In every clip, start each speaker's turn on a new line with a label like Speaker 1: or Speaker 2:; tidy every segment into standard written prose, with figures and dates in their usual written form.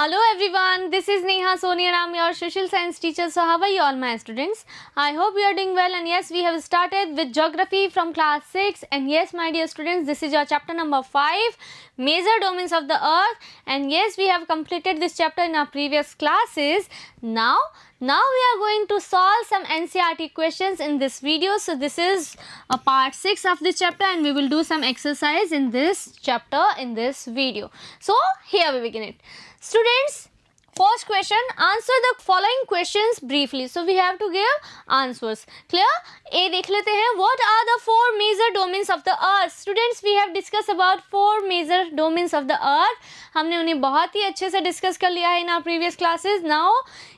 Speaker 1: Hello everyone, this is Neha Soni and I am your social science teacher. So how are you all my students? I hope you are doing well, and yes, we have started with geography from class 6, and yes my dear students, this is your chapter number 5, major domains of the earth, and yes, we have completed this chapter in our previous classes. Now we are going to solve some NCERT questions in this video. So this is a part 6 of this chapter and we will do some exercise in this chapter in this video. So here we begin it. Students, first question, answer the following questions briefly. So we have to give answers. Clear? A देख लेते हैं. What are the four major domains of the earth? Students, we have discussed about four major domains of the earth. हमने उन्हें बहुत ही अच्छे से discuss कर लिया है in our previous classes. Now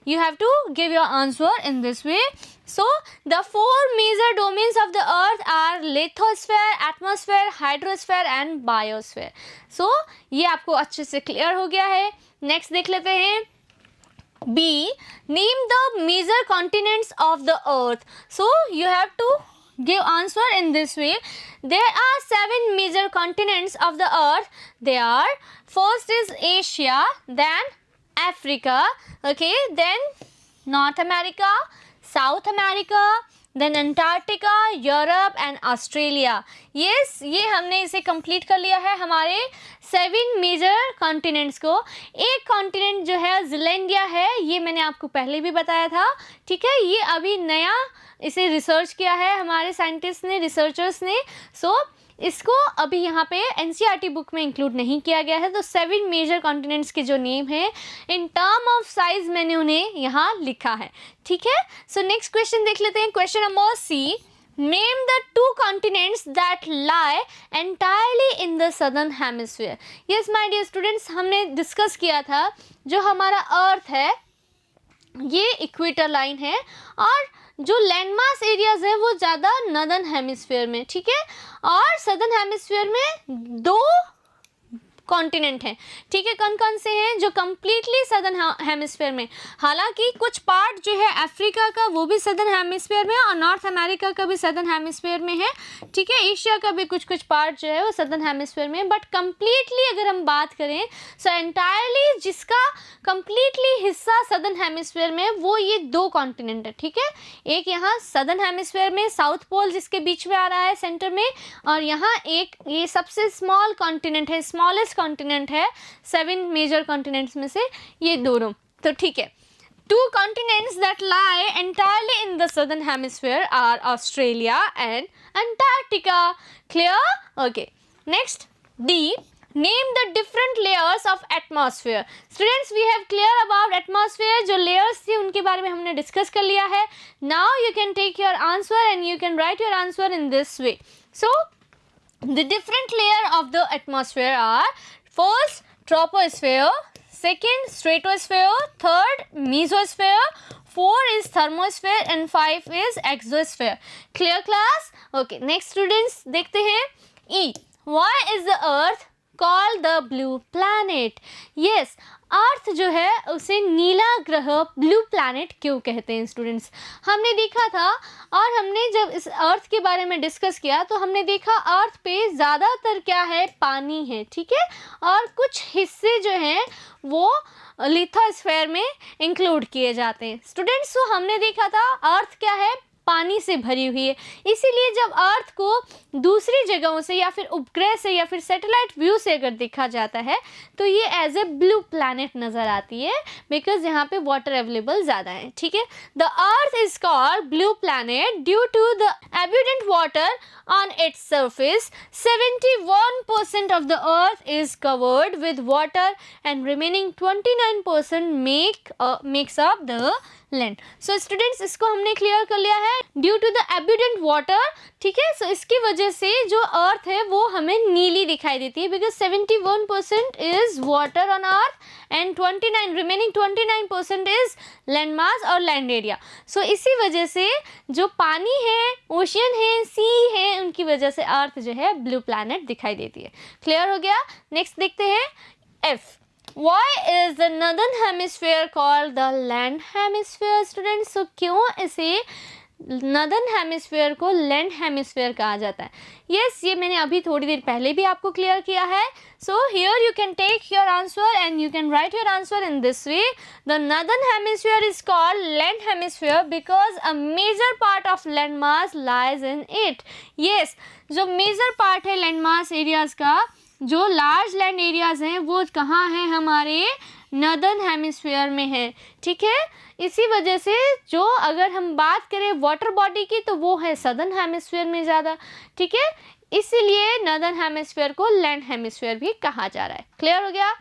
Speaker 1: you have to give your answer in this way. So the four major domains of the earth are lithosphere, atmosphere, hydrosphere and biosphere. So ये आपको अच्छे से क्लियर हो गया है. नेक्स्ट देख लेते हैं. B, name the major continents of the earth. So you have to give answer in this way. There are 7 major continents of the earth. They are, first is Asia, then Africa, okay, then North America, South America, then Antarctica, Europe and Australia. Yes, ये हमने इसे complete कर लिया है हमारे 7 major continents को. एक continent जो है ज़ीलैंडिया है, ये मैंने आपको पहले भी बताया था. ठीक है, ये अभी नया इसे रिसर्च किया है हमारे साइंटिस्ट ने, रिसर्चर्स ने. सो इसको अभी यहाँ पे एनसीईआरटी बुक में इंक्लूड नहीं किया गया है. तो 7 मेजर कॉन्टिनेंट्स के जो नेम है इन टर्म ऑफ साइज मैंने उन्हें यहाँ लिखा है. ठीक है, सो नेक्स्ट क्वेश्चन देख लेते हैं. Question number C, name the 2 continents that lie entirely in the southern hemisphere. yes my dear students, हमने डिस्कस किया था जो हमारा अर्थ है ये इक्वेटर लाइन है और जो लैंडमास एरियाज है वो ज़्यादा नॉर्दर्न हेमिस्फीयर में. ठीक है, और सदर्न हेमिस्फीयर में 2 कॉन्टिनेंट हैं. ठीक है, कौन कौन से हैं जो कम्प्लीटली सदर्न हेमिस्फीयर में. हालांकि कुछ पार्ट जो है अफ्रीका का वो भी सदर्न हेमिस्फीयर में और नॉर्थ अमेरिका का भी सदर्न हेमिस्फीयर में है. ठीक है, एशिया का भी कुछ पार्ट जो है वो सदर्न हेमिस्फीयर में. बट कम्प्लीटली अगर हम बात करें सो एंटायरली जिसका कम्प्लीटली हिस्सा सदर्न हेमिस्फीयर में वो ये 2 कॉन्टिनेंट है. ठीक है, एक यहाँ सदर्न हेमिस्फीयर में साउथ पोल जिसके बीच में आ रहा है सेंटर में, और यहाँ एक ये सबसे स्मॉल कॉन्टिनेंट है, स्मॉलेस्ट कॉन्टिनेंट है 7 मेजर कॉन्टिनेंट्स में से ये दोनों. तो ठीक है, 2 continents that lie entirely in the southern hemisphere are Australia and Antarctica. Clear? Okay. Next, D. Name the different layers of atmosphere. Students, we have clear about atmosphere. जो layers थी उनके बारे में हमने डिस्कस कर लिया है. Now you can take your answer and you can write your answer in this way. So, the different layer of the atmosphere are, first troposphere, second stratosphere, third mesosphere, 4 is thermosphere and 5 is exosphere. Clear class? Okay, next students देखते हैं. E. Why is the earth called the blue planet? Yes, अर्थ जो है उसे नीला ग्रह, blue planet क्यों कहते हैं students. हमने देखा था और हमने जब इस अर्थ के बारे में डिस्कस किया तो हमने देखा अर्थ पे ज़्यादातर क्या है, पानी है. ठीक है, और कुछ हिस्से जो हैं वो लिथोस्फीयर में इंक्लूड किए जाते हैं स्टूडेंट्स. तो हमने देखा था अर्थ क्या है, पानी से भरी हुई है. इसीलिए जब अर्थ को दूसरी जगहों से या फिर उपग्रह से या फिर सैटेलाइट व्यू से अगर देखा जाता है तो ये एज ए ब्लू प्लैनेट नज़र आती है, बिकॉज यहाँ पे वाटर अवेलेबल ज़्यादा है. ठीक है, the earth is called blue planet due to the abundant water on its surface. 71% of the earth is covered with water and remaining 29% makes up the land. So students, इसको हमने clear कर लिया है due to the abundant water. ठीक है, सो इसकी वजह से जो अर्थ है वो हमें नीली दिखाई देती है, because 71% is water on earth and remaining 29% is land mass और लैंड एरिया. सो इसी वजह से जो पानी है, ओशियन है, सी है, उनकी वजह से अर्थ जो है ब्लू प्लैनेट दिखाई देती है. क्लियर हो गया. नेक्स्ट देखते हैं. F. Why is the northern hemisphere called the land hemisphere? Students, so क्यों इसे नदर्न हेमिस्फीयर को लैंड हेमिस्फीयर कहा जाता है। यस, ये मैंने अभी थोड़ी देर पहले भी आपको क्लियर किया है। So here you can take your answer and you can write your answer in this way. The northern hemisphere is called land hemisphere because a major part of land mass lies in it. Yes, जो major part है land mass areas का, जो large land areas हैं, वो कहाँ हैं? हमारे northern hemisphere में है। ठीक है, इसी वजह से जो अगर हम बात करें वाटर बॉडी की तो वो है सदर्न हेमिस्फीयर में ज़्यादा। ठीक है, इसीलिए नदर्न हेमिस्फीयर को लैंड हेमिस्फीयर भी कहा जा रहा है। क्लियर हो गया?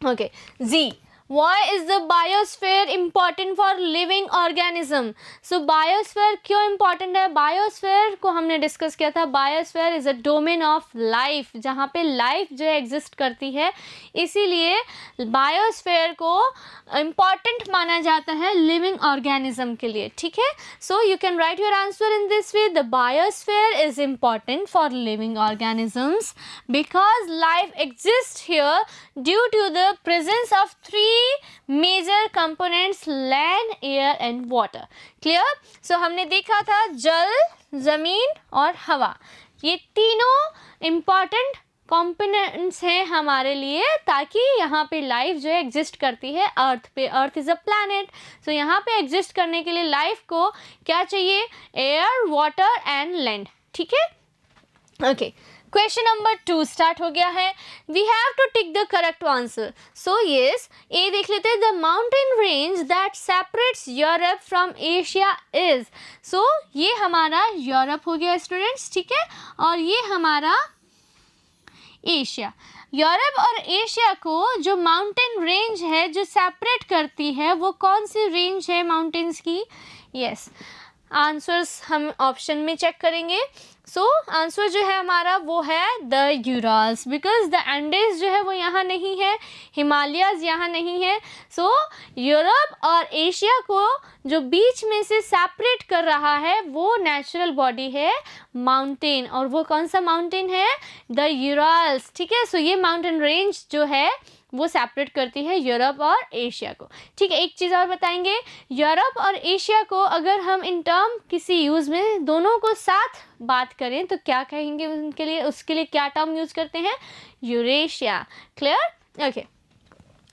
Speaker 1: ओके, जी, Why is the biosphere important for living organism? So biosphere क्यों important है? Biosphere को हमने डिस्कस किया था। Biosphere is a domain of life, जहाँ पे life जो एग्जिस्ट करती है, इसीलिए biosphere को important माना जाता है living organism के लिए। ठीक है, so you can write your answer in this way. The biosphere is important for living organisms because life exists here due to the presence of three major components land, air and water. Clear? So हमने देखा था जल, ज़मीन और हवा, ये तीनों important components हैं हमारे लिए, ताकि यहाँ पे लाइफ जो है एग्जिस्ट करती है अर्थ पे। अर्थ इज़ अ प्लैनेट, सो यहाँ पे एग्जिस्ट करने के लिए लाइफ को क्या चाहिए? Air, water and land. ठीक है, ओके। क्वेश्चन नंबर 2 स्टार्ट हो गया है। We have to tick the correct answer. So yes, A देख लेते हैं। The mountain range that separates Europe from Asia is. So ये हमारा यूरोप हो गया स्टूडेंट्स। ठीक है, और ये हमारा एशिया। यूरोप और एशिया को जो माउंटेन रेंज है जो सेपरेट करती है, वो कौन सी रेंज है माउंटेन्स की? यस, आंसर्स हम ऑप्शन में चेक करेंगे। सो आंसर जो है हमारा वो है द यूराल्स, बिकॉज द एंडेज जो है वो यहाँ नहीं है, हिमालयाज यहाँ नहीं है। सो यूरोप और एशिया को जो बीच में से सेपरेट कर रहा है वो नेचुरल बॉडी है माउंटेन, और वो कौन सा माउंटेन है? The Urals. ठीक है, सो ये माउंटेन रेंज जो है वो सेपरेट करती है यूरोप और एशिया को। ठीक है, एक चीज़ और बताएंगे, यूरोप और एशिया को अगर हम इन टर्म किसी यूज़ में दोनों को साथ बात करें तो क्या कहेंगे उनके लिए? उसके लिए क्या टर्म यूज़ करते हैं? Eurasia. Clear? Okay.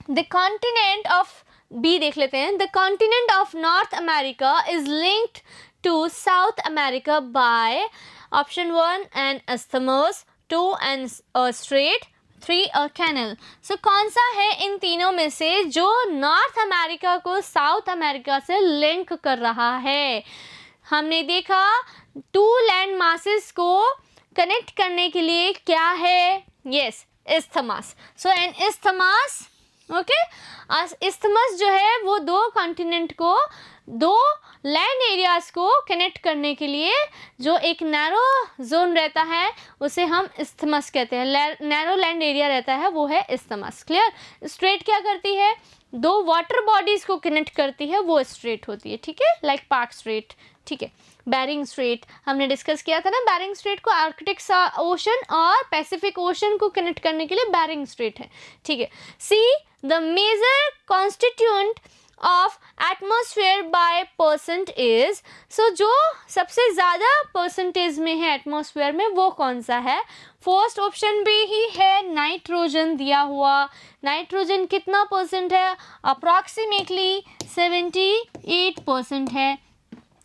Speaker 1: The continent of, B देख लेते हैं। The continent of North America is linked to South America by option 1 an isthmus, 2 an strait, 3 a canal. So कौन सा है इन तीनों में से जो नॉर्थ अमेरिका को साउथ अमेरिका से लिंक कर रहा है? हमने देखा 2 लैंड मासेस को कनेक्ट करने के लिए क्या है? Yes, isthmus. So an isthmus, okay, isthmus जो है वो 2 कॉन्टिनेंट को, 2 लैंड एरियाज को कनेक्ट करने के लिए जो एक नैरो जोन रहता है उसे हम इस्थमस कहते हैं। नैरो लैंड एरिया रहता है वो है इस्थमस। क्लियर? स्ट्रेट क्या करती है? 2 वाटर बॉडीज को कनेक्ट करती है, वो स्ट्रेट होती है। ठीक है, लाइक पार्क स्ट्रेट। ठीक है, बेरिंग स्ट्रेट हमने डिस्कस किया था ना, बेरिंग स्ट्रेट को आर्कटिक ओशन और पैसिफिक ओशन को कनेक्ट करने के लिए बेरिंग स्ट्रेट है। ठीक है, see the major constituent of atmosphere by percent is. So जो सबसे ज़्यादा परसेंटेज में है एटमॉस्फेयर में वो कौन सा है? फर्स्ट ऑप्शन भी ही है नाइट्रोजन दिया हुआ। नाइट्रोजन कितना परसेंट है? अप्रॉक्सीमेटली 78% है।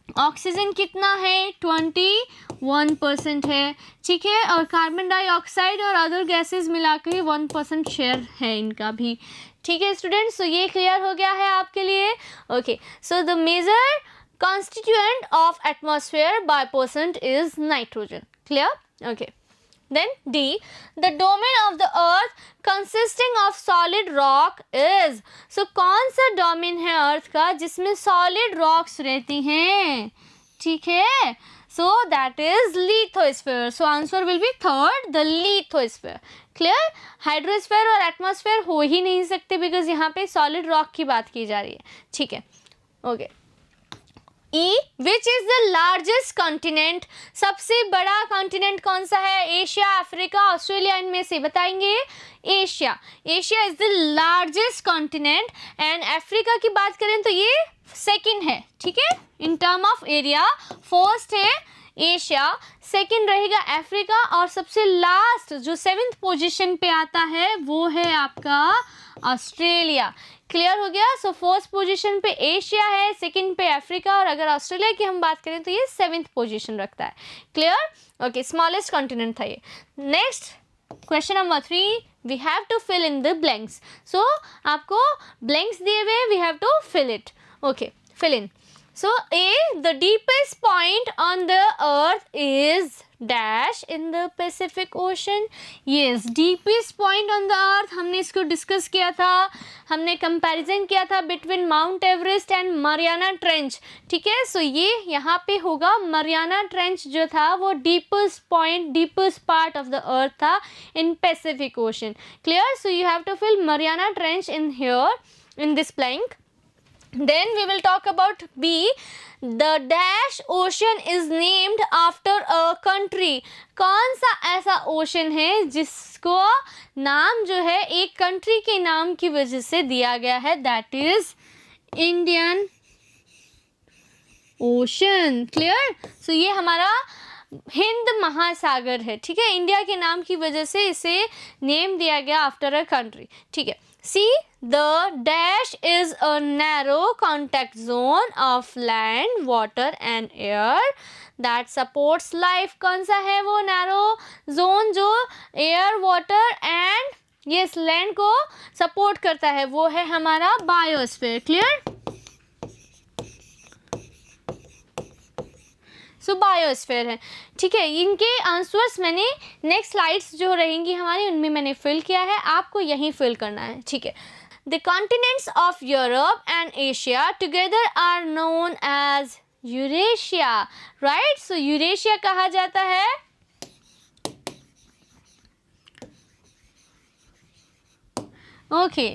Speaker 1: ऑक्सीजन कितना है? 21% है। ठीक है, और कार्बन डाइऑक्साइड और अदर गैसेस मिला के 1% शेयर है इनका भी। ठीक है स्टूडेंट्स, तो ये क्लियर हो गया है आपके लिए। Okay, so the major constituent of atmosphere by percent is nitrogen. Clear? Okay, then D, the domain of the earth consisting of solid rock is। so कौन सा डोमेन है अर्थ का जिसमें सॉलिड रॉक्स रहती हैं? ठीक है, so that is lithosphere। so answer will be third, the lithosphere। Clear? Hydrosphere और एटमॉस्फेयर हो ही नहीं सकते बिकॉज यहाँ पे सॉलिड रॉक की बात की जा रही है। ठीक है, okay. E, which is the largest continent, सबसे बड़ा कॉन्टिनेंट कौन सा है? एशिया, अफ्रीका, ऑस्ट्रेलिया, इनमें से बताएंगे। Asia, Asia is the largest continent. And Africa की बात करें तो ये सेकंड है, ठीक है, in term of area. First है एशिया, सेकंड रहेगा अफ्रीका, और सबसे लास्ट जो 7th पोजीशन पे आता है वो है आपका ऑस्ट्रेलिया। क्लियर हो गया? सो फर्स्ट पोजीशन पे एशिया है, सेकंड पे अफ्रीका, और अगर ऑस्ट्रेलिया की हम बात करें तो ये 7th पोजीशन रखता है। क्लियर? ओके, स्मॉलेस्ट कॉन्टिनेंट था ये। Next question number 3, we have to fill in the blanks. So आपको ब्लैंक्स दिए हुए, we have to fill it. Okay, fill in. So A, the deepest point on the earth is dash in the Pacific Ocean. Yes, deepest point on the earth, हमने इसको discuss किया था, हमने comparison किया था between mount Everest and Mariana trench, ठीक है। सो ये यहाँ पे होगा, मरियाना ट्रेंच जो था वो deepest point, deepest part of the earth था in Pacific ocean. Clear? So you have to fill Mariana trench in here, in this blank. Then we will talk about B. The dash ocean is named after a country. कौन सा ऐसा ocean है जिसको नाम जो है एक country के नाम की वजह से दिया गया है? That is Indian ocean. Clear? So ये हमारा हिंद महासागर है, ठीक है, इंडिया के नाम की वजह से इसे नेम दिया गया आफ्टर अ कंट्री, ठीक है। See, the dash is a narrow contact zone of land, water and air that supports life. कौन सा है वो narrow zone जो air, water and yes land को support करता है? वो है हमारा बायोस्फीयर। क्लियर? सो बायोस्फीयर है, ठीक है। इनके आंसर्स मैंने नेक्स्ट स्लाइड्स जो रहेंगी हमारी उनमें मैंने फिल किया है, आपको यहीं फिल करना है, ठीक है। The continents of Europe and Asia together are known as Eurasia, right? So Eurasia कहा जाता है। Okay,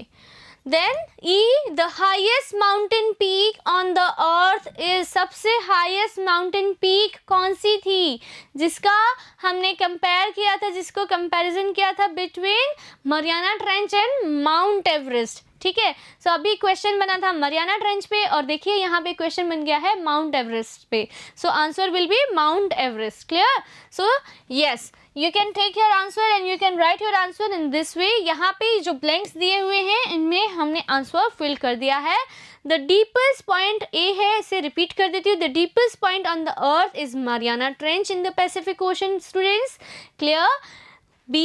Speaker 1: then E, the highest mountain peak on the earth is, सबसे highest mountain peak कौन सी थी जिसका हमने कंपेयर किया था, जिसको कंपैरिजन किया था between Mariana trench and mount Everest, ठीक है। सो अभी क्वेश्चन बना था मरियाना ट्रेंच पे, और देखिए यहाँ पे क्वेश्चन बन गया है माउंट एवरेस्ट पे। So answer will be Mount Everest. Clear? So yes, you can take your answer and you can write your answer in this way. यहाँ पे जो ब्लैंक्स दिए हुए हैं इनमें हमने आंसर फिल कर दिया है। द डीपेस्ट पॉइंट ए है, इसे रिपीट कर देती हूँ। The deepest point on the earth is Mariana trench in the Pacific ocean, students. Clear? B,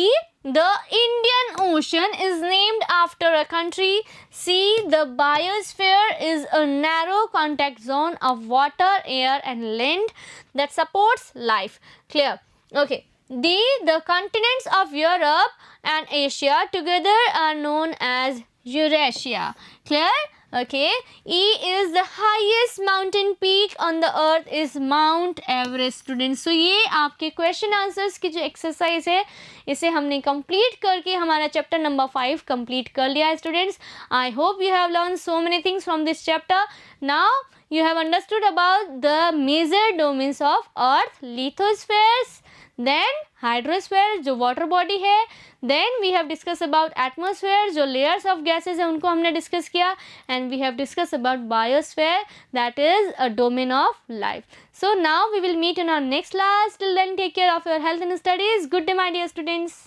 Speaker 1: the Indian Ocean is named after a country. C, the biosphere is a narrow contact zone of water, air and land that supports life. Clear? Okay. D, the continents of Europe and Asia together are known as Eurasia. Clear? Okay. E is the highest mountain peak on the earth is Mount Everest, students. So ये आपके question answers की जो exercise है इसे हमने complete करके हमारा chapter number 5 complete कर लिया है, students. I hope you have learn so many things from this chapter. Now you have understood about the major domains of earth, lithospheres, then hydrosphere जो water body है, then we have discussed about atmosphere जो layers of gases है उनको हमने discuss किया, and we have discussed about biosphere that is a domain of life. So now we will meet in our next class. Till then, take care of your health and studies. Good day, my dear students.